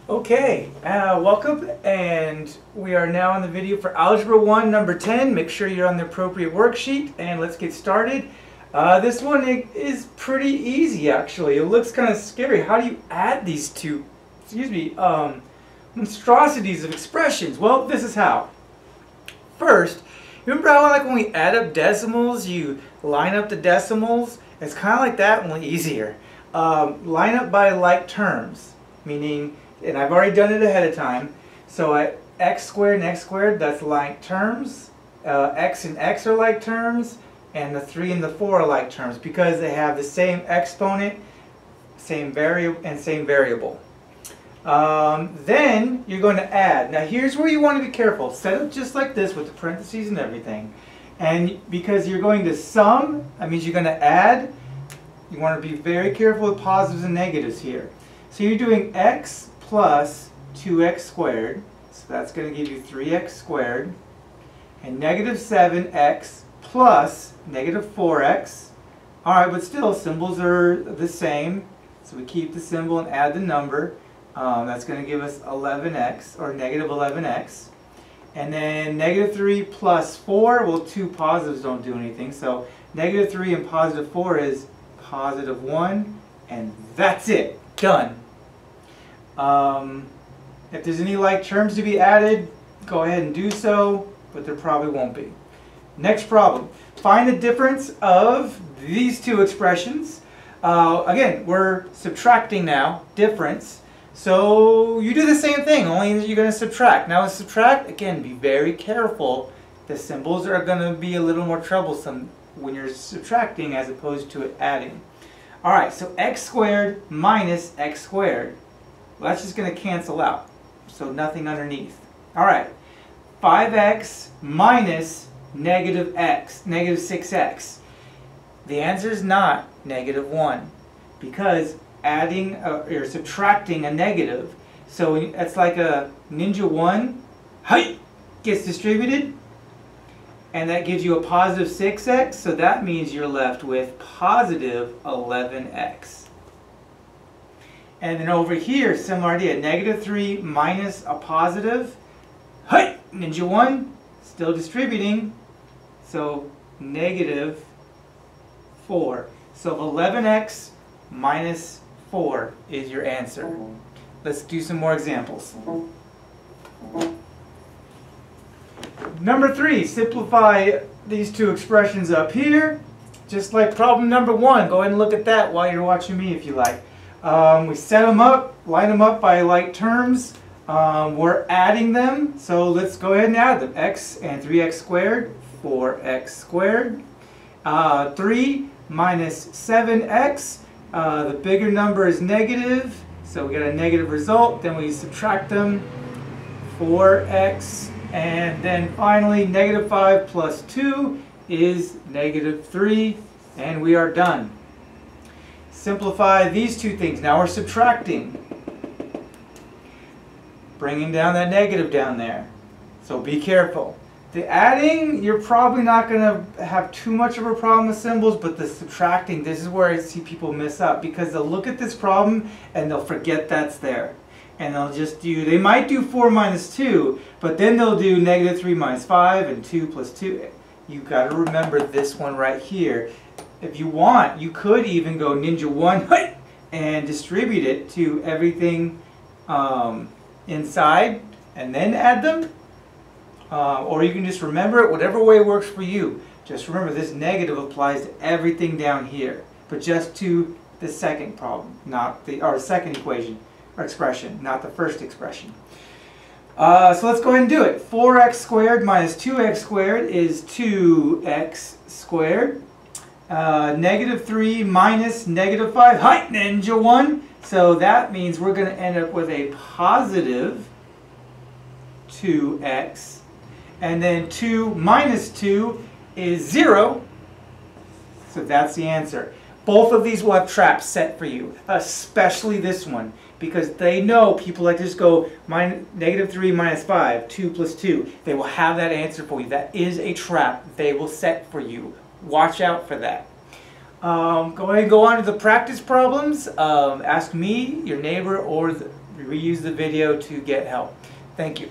Okay, welcome, and we are now on the video for Algebra 1, number 10. Make sure you're on the appropriate worksheet, and let's get started. This one is pretty easy, actually. It looks kind of scary. How do you add these two, monstrosities of expressions? Well, this is how. First, remember how like when we add up decimals, you line up the decimals? It's kind of like that, only easier. Line up by like terms, meaning, and I've already done it ahead of time, so x squared and x squared, that's like terms. X and x are like terms, and the 3 and the 4 are like terms because they have the same exponent, same variable, and same variable. Then you're going to add. Now here's where you want to be careful. Set up just like this with the parentheses and everything. And because you're going to sum, that means you're going to add. You want to be very careful with positives and negatives here. So you're doing x plus 2x squared. So that's going to give you 3x squared. And negative 7x plus negative 4x. Alright, but still symbols are the same. So we keep the symbol and add the number. That's going to give us 11x, or negative 11x. And then negative 3 plus 4, well, two positives don't do anything. So negative 3 and positive 4 is positive 1, and that's it. Done. If there's any like terms to be added, go ahead and do so, but there probably won't be. Next problem. Find the difference of these two expressions. Again, we're subtracting now, difference. So you do the same thing, only you're going to subtract. Now with subtract, again, be very careful. The symbols are going to be a little more troublesome when you're subtracting as opposed to adding. Alright, so x squared minus x squared. Well, that's just going to cancel out. So nothing underneath. Alright, 5x minus negative x, negative 6x. The answer is not negative 1 because adding or subtracting a negative. So it's like a ninja 1 gets distributed, and that gives you a positive 6x, so that means you're left with positive 11x. And then over here, similar idea, negative 3 minus a positive, ninja 1, still distributing, so negative 4. So 11x minus 4 is your answer. Let's do some more examples. Number 3, simplify these two expressions up here. Just like problem number 1. Go ahead and look at that while you're watching me if you like. We set them up, line them up by like terms. We're adding them, so let's go ahead and add them. X and 3x squared, 4x squared. 3 minus 7x. The bigger number is negative, so we get a negative result. Then we subtract them, 4x, and then finally negative 5 plus 2 is negative 3, and we are done. Simplify these two things. Now we're subtracting, bringing down that negative down there. So be careful. The adding, you're probably not going to have too much of a problem with symbols, but the subtracting, this is where I see people mess up, because they'll look at this problem and they'll forget that's there. And they'll just do, they might do 4 minus 2, but then they'll do negative 3 minus 5 and 2 plus 2. You've got to remember this one right here. If you want, you could even go ninja 1 and distribute it to everything inside and then add them. Or you can just remember it, whatever way works for you. Just remember this negative applies to everything down here, but just to the second problem, not the, or second equation or expression, not the first expression. So let's go ahead and do it. 4x squared minus 2x squared is 2x squared. Negative 3 minus negative 5, ninja 1. So that means we're going to end up with a positive 2x. And then 2 minus 2 is 0. So that's the answer. Both of these will have traps set for you, especially this one, because they know people like to just go negative 3 minus 5, 2 plus 2. They will have that answer for you. That is a trap they will set for you. Watch out for that. Go ahead and go on to the practice problems. Ask me, your neighbor, or reuse the video to get help. Thank you.